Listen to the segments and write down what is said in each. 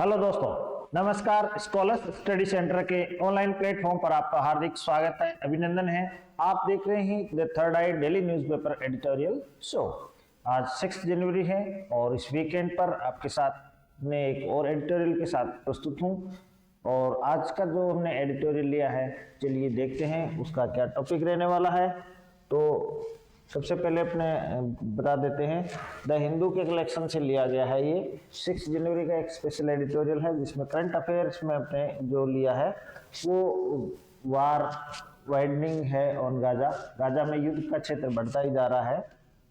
Hello दोस्तों, नमस्कार। Scholars study centre के ऑनलाइन प्लेटफॉर्म पर आपका हार्दिक स्वागत है, अभिनंदन है। आप देख रहे हैं the third I daily newspaper editorial show. आज 6 जनवरी है और इस वीकेंड पर आपके साथ मैं एक और एडिटोरियल के साथ प्रस्तुत हूं। और आज का जो हमने एडिटोरियल लिया है, चलिए देखते हैं उसका क्या टॉपिक रहने वाला है। तो सबसे पहले अपने बता देते हैं, द हिंदू के कलेक्शन से लिया गया है। ये 6 जनवरी का एक स्पेशल एडिटोरियल है जिसमें करंट अफेयर्स में अपने जो लिया है वो वार वाइडनिंग है ऑन गाजा में युद्ध का क्षेत्र बढ़ता ही जा रहा है।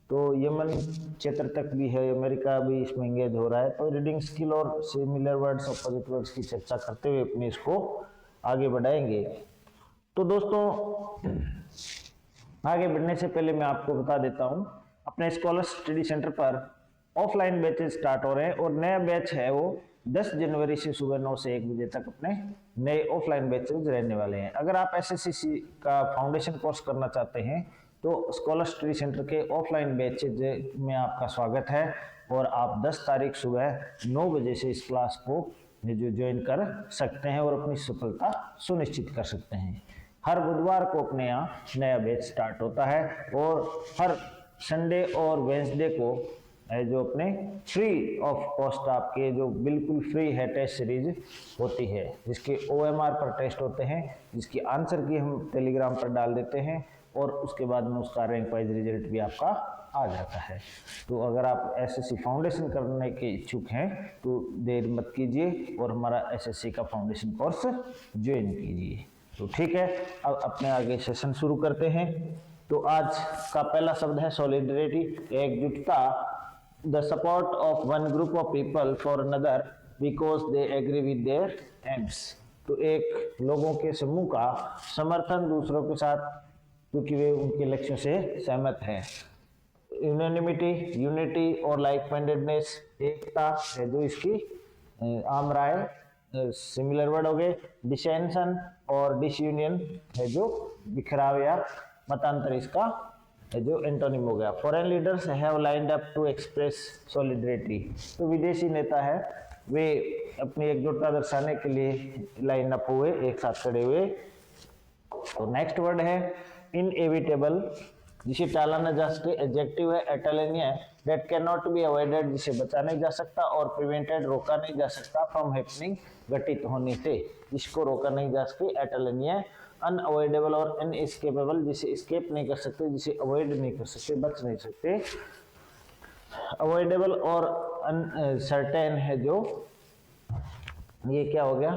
तो यमन क्षेत्र तक भी है, अमेरिका भी इसमें एंगेज हो रहा है। तो रीडिंग स्किल और सिमिलर वर्ड्स अपोजिट वर्ड्स की चर्चा करते हुए अपने इसको आगे बढ़ाएंगे। तो दोस्तों, आगे बढ़ने से पहले मैं आपको बता देता हूं, अपने स्कॉलर स्टडी सेंटर पर ऑफलाइन बैचेस स्टार्ट हो रहे हैं और नया बैच है वो 10 जनवरी से सुबह 9 से 1 बजे तक अपने नए ऑफलाइन बैचेस रहने वाले हैं। अगर आप एसएससी का फाउंडेशन कोर्स करना चाहते हैं तो स्कॉलर स्टडी सेंटर के ऑफलाइन बैचेज में आपका स्वागत है और आप 10 तारीख सुबह 9 बजे से इस क्लास को जो ज्वाइन कर सकते हैं और अपनी सफलता सुनिश्चित कर सकते हैं। हर बुधवार को अपने यहाँ नया बैच स्टार्ट होता है और हर संडे और वेंसडे को जो अपने फ्री ऑफ कॉस्ट आपके जो बिल्कुल फ्री है टेस्ट सीरीज होती है, जिसके OMR पर टेस्ट होते हैं, जिसकी आंसर की हम टेलीग्राम पर डाल देते हैं और उसके बाद में उसका रैंक वाइज रिजल्ट भी आपका आ जाता है। तो अगर आप एसएससी फाउंडेशन करने के इच्छुक हैं तो देर मत कीजिए और हमारा एसएससी का फाउंडेशन कोर्स ज्वाइन कीजिए। तो ठीक है, अब अपने आगे सेशन शुरू करते हैं। तो आज का पहला शब्द है सॉलिडरिटी, एकजुटता। The support of one group of people for another because they agree with their aims. तो एक लोगों के समूह का समर्थन दूसरों के साथ क्योंकि वे उनके लक्ष्यों से सहमत हैं। यूनानिमिटी, यूनिटी और लाइक माइंडेडनेस, एकता है जो इसकी आम राय, सिमिलर वर्ड हो गए। डिसेंशन और डिसयूनियन है जो बिखराव या मतांतर, इसका है जो एंटोनिम हो गया। Foreign leaders have lined up to express solidarity. तो विदेशी नेता है वे अपनी एकजुटता दर्शाने के लिए लाइन अप हुए, एक साथ खड़े हुए। तो नेक्स्ट वर्ड है इनएविटेबल, जिसे टाला न जा सके। एडजेक्टिव है एटलेनिया, that can not be avoided, जिसे बचा नहीं जा सकता, और प्रिवेंटेड, रोका नहीं जा सकता, फ्रॉम हैपनिंग, घटित होने से, जिसको रोका नहीं जा सके एटलेनिया। अनअवॉइडेबल और अनएस्केपेबल, जिसे एस्केप नहीं कर सकते, जिसे अवॉइड नहीं कर सकते, बच नहीं सकते। अवॉइडेबल और अनसर्टेन है जो, ये क्या हो गया,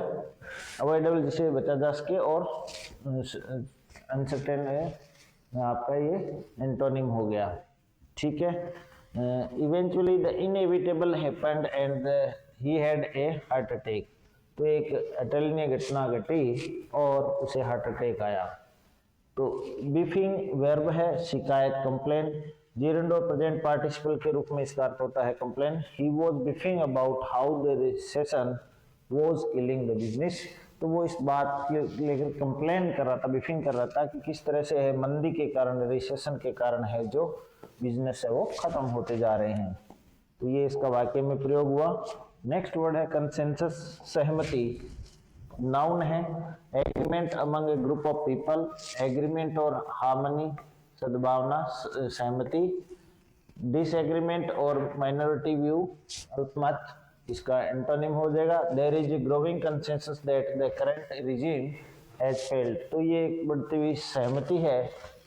अवॉइडेबल जिसे बचा जा सके और अनसर्टेन है आपका ये एंटोनिम हो गया। ठीक है। Eventually the inevitable happened and he had a heart attack. तो एक अटलनीय घटना घटी और उसे हार्ट अटैक आया। तो बीफिंग वर्ब है, शिकायत, कंप्लेन। जीरेंड और प्रेजेंट पार्टिसिपल के रूप में इसका अर्थ होता है complain. He was beefing about how the recession was killing the business. तो वो इस बात के लेकर कंप्लेन कर रहा था, बीफिंग कर रहा था कि किस तरह से है मंदी के कारण, रिसेशन के कारण है जो बिजनेस है वो खत्म होते जा रहे हैं। तो ये इसका वाक्य में प्रयोग हुआ। नेक्स्ट वर्ड है कंसेंसस, सहमति। नाउन है agreement among A group of people. Agreement और हार्मनी, सद्भावना, सहमति। डिसएग्रीमेंट और माइनॉरिटी व्यू, अल्पमत, इसका एंटोनिम हो जाएगा। There is a growing consensus that the current regime has failed. तो ये एक बढ़ती हुई सहमति है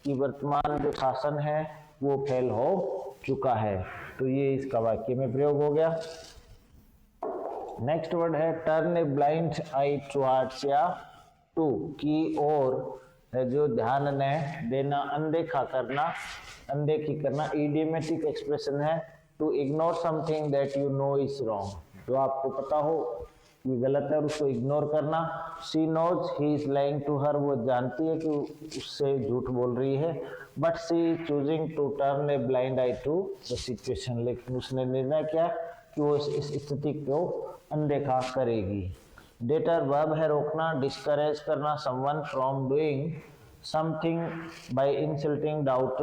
कि वर्तमान जो शासन है वो फेल हो चुका है। तो ये इसका वाक्य में प्रयोग हो गया। नेक्स्ट वर्ड है turn a blind I towards या टू, की ओर है जो ध्यान न देना, अनदेखा करना, अनदेखी करना। इडियोमेटिक एक्सप्रेशन है to ignore something that you know is wrong, जो आपको पता हो ये गलत है और उसको इग्नोर करना। She knows he is lying to her, वो जानती है कि उससे झूठ बोल रही है। But she choosing to turn a blind eye to the situation, लेकिन उसने निर्णय किया कि वो इस स्थिति को अनदेखा करेगी। डेटर वर्ब है रोकना, डिस्करेज करना someone from doing something bye insulting doubt,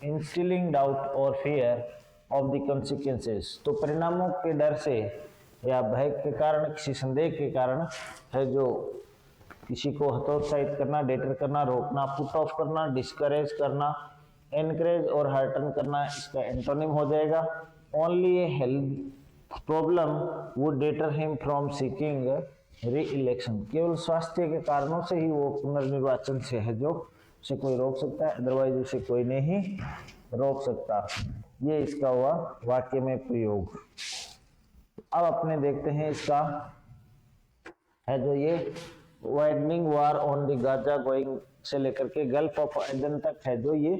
instilling doubt और फियर ऑफ द कॉन्सिक्वेंसेस। तो परिणामों के डर से या भय के कारण, किसी संदेह के कारण है जो किसी को हतोत्साहित करना, डेटर करना, रोकना, पुट ऑफ करना, डिस्करेज करना, एनकरेज और हार्टन करना, इसका एंटोनिम हो जाएगा। Only A health problem would debtor him from seeking री इलेक्शन। केवल स्वास्थ्य के कारणों से ही वो पुनर्निर्वाचन से है जो उसे कोई रोक सकता है, अदरवाइज उसे कोई नहीं रोक सकता। ये इसका हुआ वाक्य में प्रयोग। अब अपने देखते हैं इसका है जो ये widening war on the Gaza going से लेकर के गल्फ ऑफ एडन तक है जो ये,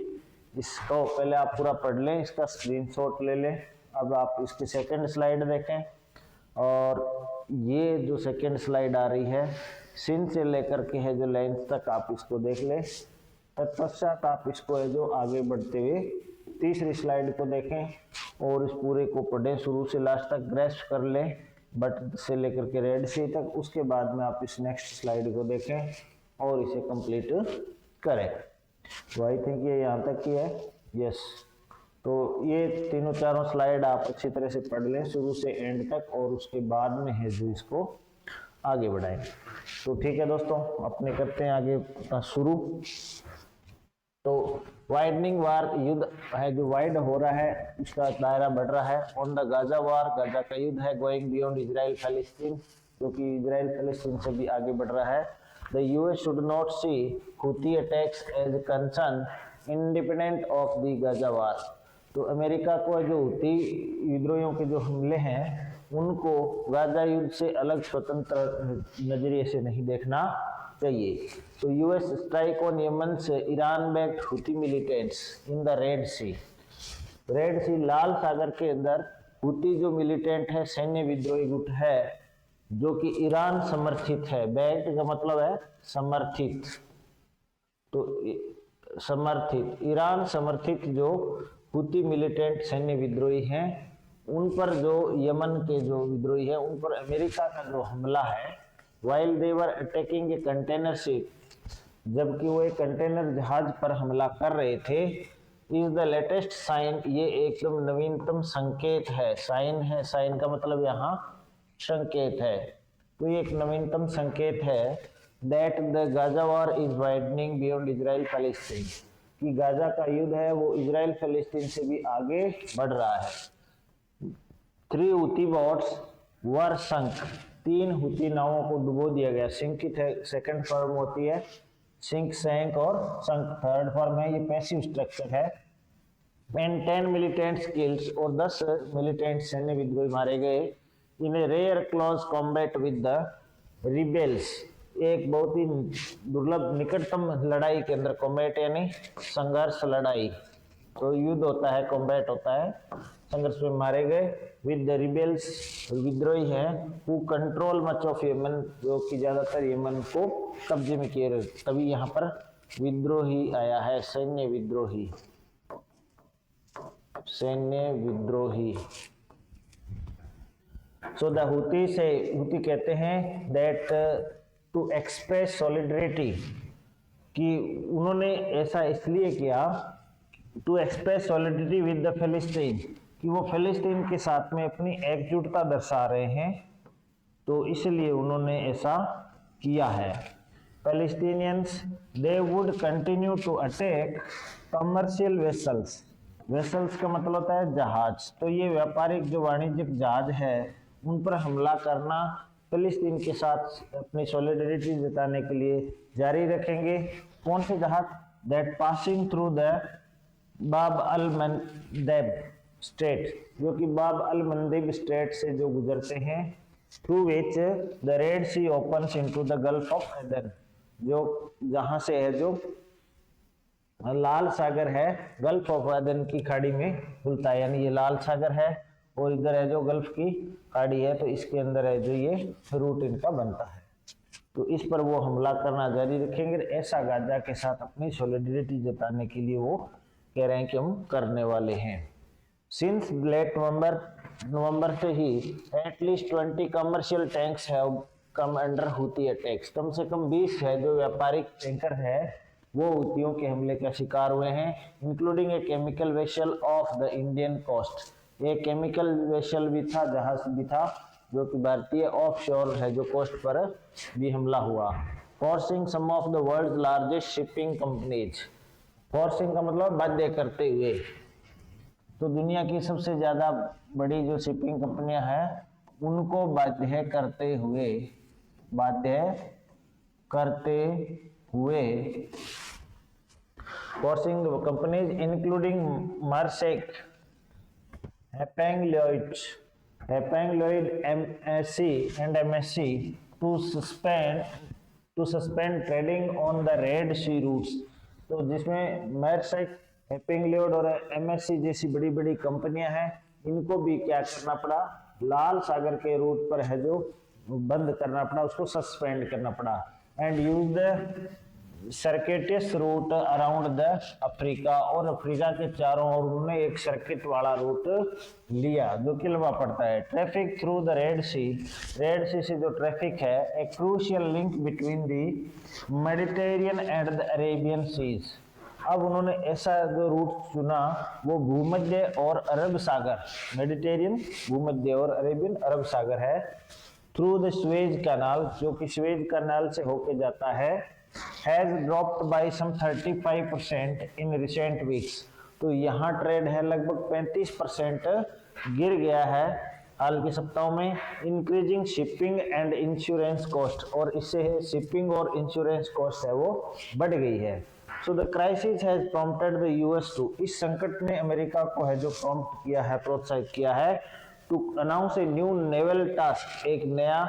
इसको पहले आप पूरा पढ़ लें, इसका स्क्रीनशॉट ले लें। अब आप इसकी सेकंड स्लाइड देखें, और ये जो सेकंड स्लाइड आ रही है सिन से लेकर के है जो लेंथ तक आप इसको देख लें। तत्पश्चात आप इसको है जो आगे बढ़ते हुए तीसरी स्लाइड को देखें और इस पूरे को पढ़ें, शुरू से लास्ट तक ग्रेस्प कर लें, बट से लेकर के रेड सी तक। उसके बाद में आप इस नेक्स्ट स्लाइड को देखें और इसे कंप्लीट करें। तो आई थिंक ये यहाँ तक ही है। यस, तो ये तीनों चारों स्लाइड आप अच्छी तरह से पढ़ लें शुरू से एंड तक, और उसके बाद में है जो इसको आगे बढ़ाएं। तो ठीक है दोस्तों, अपने करते हैं आगे अपना शुरू। तो वाइडनिंग वार, युद्ध है जो वाइड हो रहा है, इसका दायरा बढ़ रहा है। On the Gaza war, Gaza का युद्ध है। गोइंग बियॉन्ड इजराइल पैलेस्टीन, जो कि इजराइल पैलेस्टीन से भी आगे बढ़ रहा है। The US should not see Houthi attacks as concern independent of the Gaza war. तो अमेरिका को जो हुती विद्रोहियों के जो हमले हैं उनको गाजा युद्ध से अलग स्वतंत्र नजरिए से नहीं देखना चाहिए। तो यूएस स्ट्राइक ऑन यमन से Iran backed Houthi militants in the Red Sea. Red Sea, लाल सागर के अंदर हुती जो मिलिटेंट है, सैन्य विद्रोही गुट है जो कि ईरान समर्थित है। बैक्ड का मतलब है समर्थित, तो समर्थित, ईरान समर्थित जो हुती मिलिटेंट सैन्य विद्रोही हैं, उन पर जो यमन के जो विद्रोही है उन पर अमेरिका का जो हमला है, while they were attacking a container ship, जबकि वो एक कंटेनर जहाज पर हमला कर रहे थे, is the latest sign, ये एकदम नवीनतम संकेत है। साइन है, साइन का मतलब यहाँ संकेत है, तो ये एक नवीनतम संकेत है that the Gaza war is widening beyond Israel Palestine, कि गाजा का युद्ध है वो इजराइल फलस्तीन से भी आगे बढ़ रहा है। 3 हुती बोट्स वर संक, 3 हुती नावों को डुबो दिया गया। सिंक की सेकंड फॉर्म होती है सिंक, सैंक, और संक थर्ड फॉर्म है। ये पैसिव स्ट्रक्चर है। एंड 10 मिलिटेंट्स किल्स, और 10 मिलिटेंट सैन्य विद्रोही मारे गए। In a rare close combat with the rebels, एक बहुत ही दुर्लभ निकटतम लड़ाई के अंदर, कॉम्बैट यानी संघर्ष, लड़ाई, तो युद्ध होता है, कॉम्बैट होता है, संघर्ष में मारे गए। विद द रिबेल्स, विद्रोही हैं, who control much of Yemen, जो कि ज्यादातर यमन को कब्जे में किए रहे। तभी यहाँ पर विद्रोही आया है, सैन्य विद्रोही, सैन्य विद्रोही। सो द हुती से, हुती कहते हैं दैट टू एक्सप्रेस सॉलिडरिटी, कि उन्होंने ऐसा इसलिए किया, to express solidarity with the Palestine, कि वो फिलिस्तीन के साथ में अपनी एकजुटता दर्शा रहे हैं, तो इसलिए उन्होंने ऐसा किया है। Palestinians they would continue to attack commercial vessels, vessels का मतलब होता है जहाज, तो ये व्यापारिक जो वाणिज्यिक जहाज है उन पर हमला करना फिलिस्तीन के साथ अपनी सॉलिडरिटी जताने के लिए जारी रखेंगे। कौन से जहाज? दैट पासिंग थ्रू द बाब अल मंदेब स्ट्रेट, जो कि बाब अल मंदेब स्ट्रेट से जो गुजरते हैं, through which the Red Sea opens into the Gulf of Aden, जो जहां से है जो लाल सागर है गल्फ ऑफ एडन की खाड़ी में खुलता है। यानी ये लाल सागर है और इधर है जो गल्फ की खाड़ी है, तो इसके अंदर है जो ये रूट इनका बनता है। तो इस पर वो हमला करना जारी रखेंगे। ऐसा गाजा के साथ अपनी सॉलिडरिटी जताने के लिए वो कह रहे हैं कि हम करने वाले हैं। सिंस लेट नवंबर से ही at least 20 commercial tankers have come under Houthi attacks, कम से कम 20 है जो व्यापारिक टैंकर है वो हुतियों के हमले का शिकार हुए हैं। Including a chemical vessel of the Indian coast, एक केमिकल वेसल भी था, जहाज भी था जो कि भारतीय ऑफ शोर है जो कोस्ट पर भी हमला हुआ। Forcing some of the world largest shipping companies, forcing का मतलब बाध्य करते हुए, तो दुनिया की सबसे ज्यादा बड़ी जो शिपिंग कंपनियां हैं उनको बाध्य करते हुए, बाध्य करते हुए, forcing companies including Maersk, Hapag Lloyd, MSC and MSC to suspend trading on the Red Sea routes। तो जिसमें मर्सेक, हैपिंग lloyd और MSC जैसी बड़ी बड़ी कंपनियां हैं, इनको भी क्या करना पड़ा, लाल सागर के रूट पर है जो बंद करना पड़ा, उसको सस्पेंड करना पड़ा। And use the circuitous route around the Africa, और अफ्रीका के चारों ओर उन्होंने एक सर्किट वाला रूट लिया जो कि लंबा पड़ता है। Traffic through the Red Sea, Red Sea से जो ट्रैफिक है, a crucial link between the Mediterranean and the Arabian seas. अब उन्होंने ऐसा जो रूट चुना वो भूमध्य और अरब सागर, मेडिटेरियन, भूमध्य और अरेबियन अरब सागर है। थ्रू द स्वेज कैनाल, जो कि स्वेज कैनाल से होके जाता है, has dropped by some 35% in recent weeks। तो यहाँ ट्रेड है लगभग 35% गिर गया है हाल के सप्ताहों में। Increasing shipping and insurance cost, और इससे शिपिंग और इंश्योरेंस कॉस्ट है वो बढ़ गई है। So the crisis has prompted the US to, इस संकट ने अमेरिका को है जो प्रॉम्प्ट किया है, प्रोत्साहित किया है, to announce a new naval task, एक नया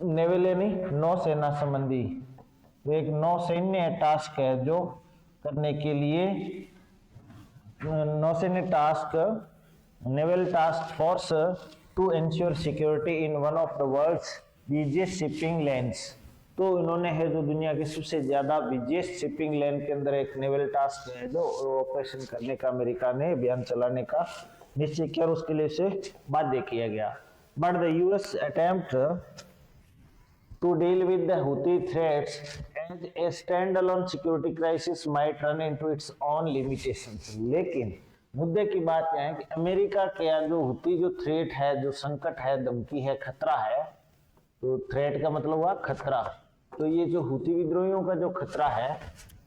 नेवल यानी नौसेना संबंधी, तो एक नौसैन्य टास्क है जो करने के लिए नौसैन्य task, naval task force to ensure security in one of the world's busiest shipping lanes. तो इन्होंने है जो दुनिया के सबसे ज्यादा बिजिएस्ट शिपिंग लेन के अंदर एक नेवल टास्क है जो ऑपरेशन करने का अमेरिका ने अभियान चलाने का निश्चय किया और उसके लिए उसे बाध्य किया गया। But the US attempt to deal with the Houthi threats as a standalone security crisis might run into its own limitations। लेकिन मुद्दे की बात यह है कि अमेरिका के जो हुती जो थ्रेट है, जो संकट है, धमकी है, खतरा है, तो थ्रेट का मतलब हुआ खतरा, तो ये जो हुती विद्रोहियों का जो खतरा है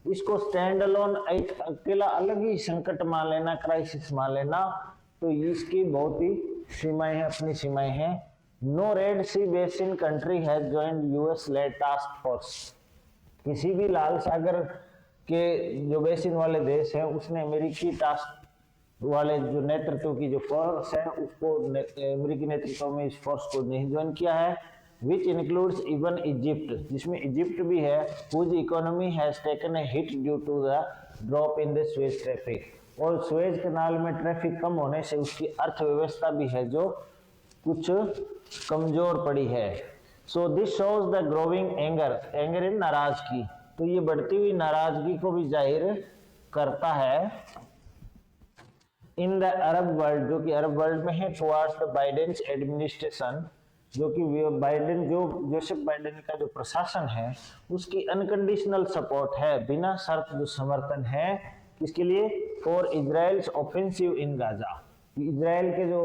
इसको स्टैंड अलोन, एक अकेला अलग ही संकट मान लेना, क्राइसिस मान लेना, तो इसकी बहुत ही सीमाएं हैं, अपनी सीमाएं हैं। No Red Sea basin country has joined US-led task force। किसी भी लाल सागर के जो बेसिन वाले देश हैं उसने अमेरिकी टास्क वाले जो नेतृत्व की जो फोर्स है उसको, अमेरिकी नेतृत्व में इस फोर्स को नहीं ज्वाइन किया है। Which includes even Egypt, जिसमें इजिप्ट भी है, whose economy has taken a hit due to the drop in the Suez traffic। और स्वेज कैनाल में ट्रैफिक कम होने से उसकी अर्थव्यवस्था भी है जो कुछ कमजोर पड़ी है। So this shows the growing anger, anger in नाराजगी, तो ये बढ़ती हुई नाराजगी को भी जाहिर करता है। इन द अरब वर्ल्ड, जो कि अरब वर्ल्ड में है, टुवर्ड्स द बाइडेन एडमिनिस्ट्रेशन, जो कि बाइडेन, जो जोसेफ बाइडेन का जो प्रशासन है उसकी अनकंडीशनल सपोर्ट है, बिना शर्त जो समर्थन है, किसके लिए, for Israel's offensive in Gaza, Israel के जो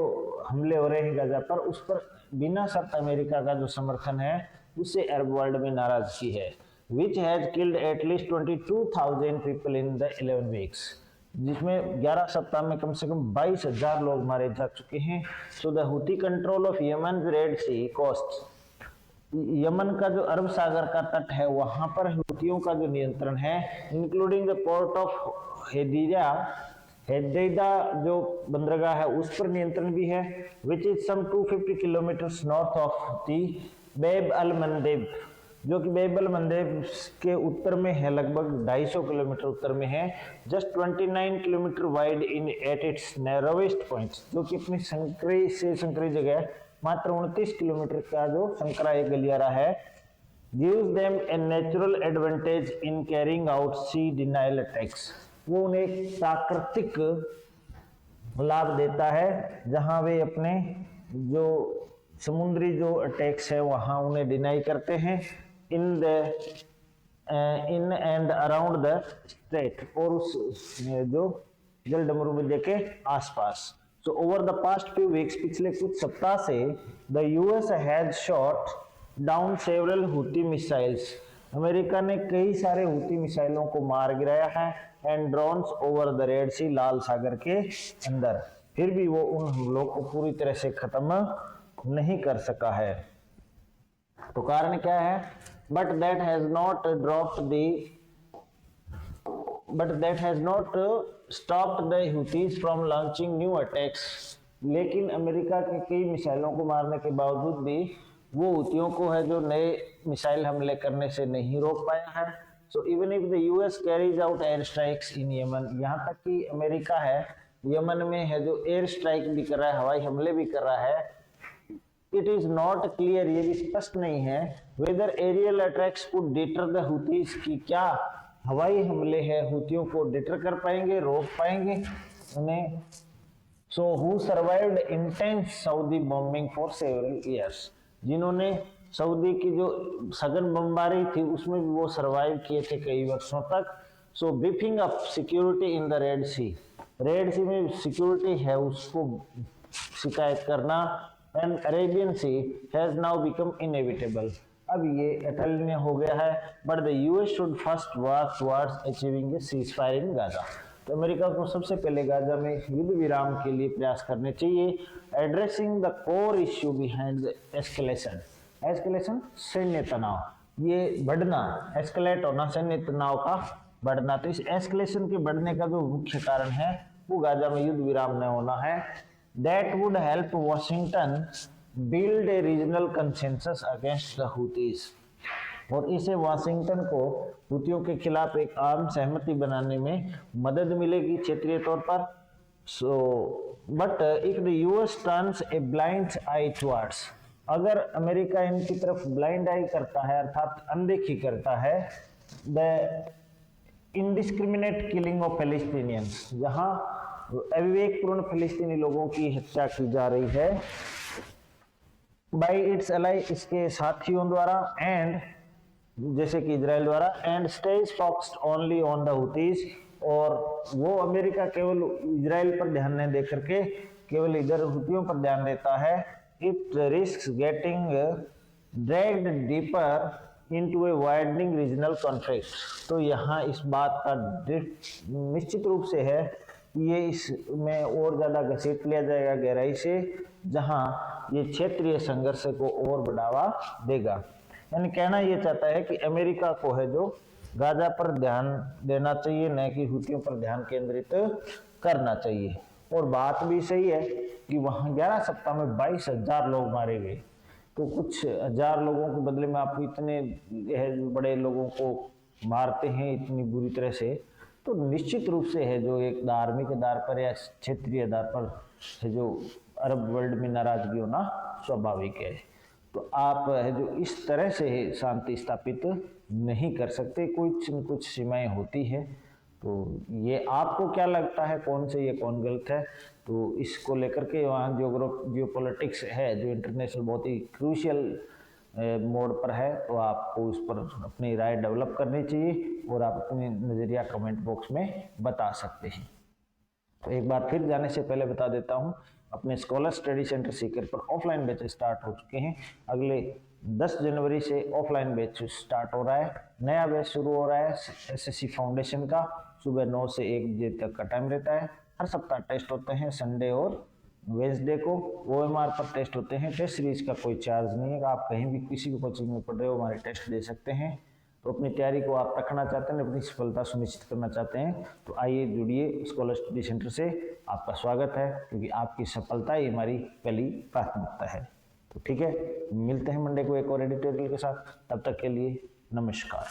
हमले हो रहे हैं गाजा पर, उस पर बिना शर्त अमेरिका का जो समर्थन है उससे अरब वर्ल्ड में नाराजगी है। Which has killed at least 22,000 people in the 11 weeks, जिसमें 11 सप्ताह में कम से कम 22,000 लोग मारे जा चुके हैं। So the Houthi control of Yemen Red Sea coast, Yemen का जो अरब सागर का तट है वहां पर हुतियों का जो नियंत्रण है, including the port of Hodeidah जो बंदरगाह है उस पर नियंत्रण भी है। Which is some 250 kilometres north of the Bab al Mandeb, जो कि बेब अल मंदेब के उत्तर में है, लगभग 250 किलोमीटर उत्तर में है। Just 29 kilometre wide in at its narrowest points, जो कि अपनी संकरी से संकरी जगह मात्र 29 किलोमीटर का जो संकरा एक गलियारा है। gives them a natural advantage in carrying out sea denial attacks, वो उन्हें एक प्राकृतिक लाभ देता है जहां वे अपने जो समुद्री जो अटैक्स है वहां उन्हें डिनाई करते हैं। In and around the straight, और उस जो जल डमरू के आसपास। So over the past few weeks, पिछले कुछ सप्ताह से the US has shot down several Houthi missiles. America ने कई सारे हूती मिसाइलों को मार गिराया है and drones over the Red Sea, लाल सागर के अंदर, फिर भी वो उन हमलों को पूरी तरह से खत्म नहीं कर सका है। तो कारण क्या है? But that has not stopped the Houthis from launching new attacks. लेकिन अमेरिका के कई मिसाइलों को मारने के बावजूद भी वो हूतियों को है जो नए मिसाइल हमले करने से नहीं रोक पाया है। So even if the US carries out air strikes in Yemen, यहाँ तक कि अमेरिका है यमन में है जो एयर स्ट्राइक भी कर रहा है, हवाई हमले भी कर रहा है, इट इज नॉट क्लियर, ये भी स्पष्ट नहीं है whether aerial attacks could deter the Houthis, की क्या हवाई हमले हैं हूतियों को डिटर कर पाएंगे, रोक पाएंगे उन्हें। So who survived intense Saudi bombing for several years, जिन्होंने सऊदी की जो सघन बमबारी थी उसमें भी वो सरवाइव किए थे कई वर्षों तक। So beefing up security in the Red Sea, Red Sea में सिक्योरिटी है उसको शिकायत करना, and Arabian Sea has now become inevitable, अब ये अटलनीय हो गया है। But the US should first work towards achieving a ceasefire in Gaza, तो अमेरिका को सबसे पहले गाजा में युद्ध विराम के लिए प्रयास करने चाहिए। Addressing the core issue behind the escalation, escalation सैन्य तनाव, ये बढ़ना, एस्केलेट होना सैन्य तनाव का बढ़ना, तो इस एस्केलेशन के बढ़ने का जो मुख्य कारण है वो गाजा में युद्ध विराम न होना है। That would help Washington build a regional consensus against the Houthis, और इसे वाशिंगटन को हूतियों के खिलाफ एक आम सहमति बनाने में मदद मिलेगी क्षेत्रीय तौर पर। So but if the US turns A blind I towards, अगर अमेरिका इनकी तरफ ब्लाइंड आई करता है अर्थात अनदेखी करता है, the indiscriminate killing of Palestinians, जहां अविवेकपूर्ण फिलिस्तीनी लोगों की हत्या की जा रही है बाई इट्स अलाई, इसके साथियों द्वारा, एंड जैसे कि इजराइल द्वारा, and stage focused only on the Houthis, और वो अमेरिका केवल इजराइल पर ध्यान नहीं दे करके केवल इधर हूतियों पर ध्यान देता है, it risks getting dragged deeper into A widening regional conflict. तो यहाँ इस बात का निश्चित रूप से है कि ये इसमें और ज़्यादा घसीट लिया जाएगा गहराई से, जहाँ ये क्षेत्रीय संघर्ष को और बढ़ावा देगा। यानी कहना ये चाहता है कि अमेरिका को है जो गाजा पर ध्यान देना चाहिए, न कि हूतियों पर ध्यान केंद्रित करना चाहिए। और बात भी सही है कि वहाँ 11 सप्ताह में 22,000 लोग मारे गए, तो कुछ हजार लोगों के बदले में आप इतने बड़े लोगों को मारते हैं इतनी बुरी तरह से, तो निश्चित रूप से है जो एक धार्मिक आधार पर या क्षेत्रीय आधार पर है जो अरब वर्ल्ड में नाराजगी होना स्वाभाविक है। तो आप है जो इस तरह से शांति स्थापित नहीं कर सकते, कुछ न कुछ सीमाएं होती है। तो ये आपको क्या लगता है कौन सही है कौन गलत है? तो इसको लेकर के वहाँ जियोपॉलिटिक्स है जो इंटरनेशनल बहुत ही क्रूशियल मोड पर है, तो आपको उस पर अपनी राय डेवलप करनी चाहिए और आप अपनी नज़रिया कमेंट बॉक्स में बता सकते हैं। तो एक बार फिर जाने से पहले बता देता हूँ, अपने स्कॉलर स्टडी सेंटर सीकर पर ऑफलाइन बैच स्टार्ट हो चुके हैं। अगले 10 जनवरी से ऑफलाइन बैच स्टार्ट हो रहा है। नया बैच शुरू हो रहा है एसएससी फाउंडेशन का, सुबह 9 से 1 बजे तक का टाइम रहता है। हर सप्ताह टेस्ट होते हैं, संडे और वेडनेसडे को ओएमआर पर टेस्ट होते हैं। टेस्ट सीरीज का कोई चार्ज नहीं है, आप कहीं भी किसी भी कोचिंग में पढ़ रहे हो हमारे टेस्ट दे सकते हैं। तो अपनी तैयारी को आप रखना चाहते हैं, अपनी सफलता सुनिश्चित करना चाहते हैं, तो आइए जुड़िए स्कॉलर स्टडी सेंटर से। आपका स्वागत है, क्योंकि आपकी सफलता ही हमारी पहली प्राथमिकता है। तो ठीक है, मिलते हैं मंडे को एक और एडिटोरियल के साथ। तब तक के लिए नमस्कार।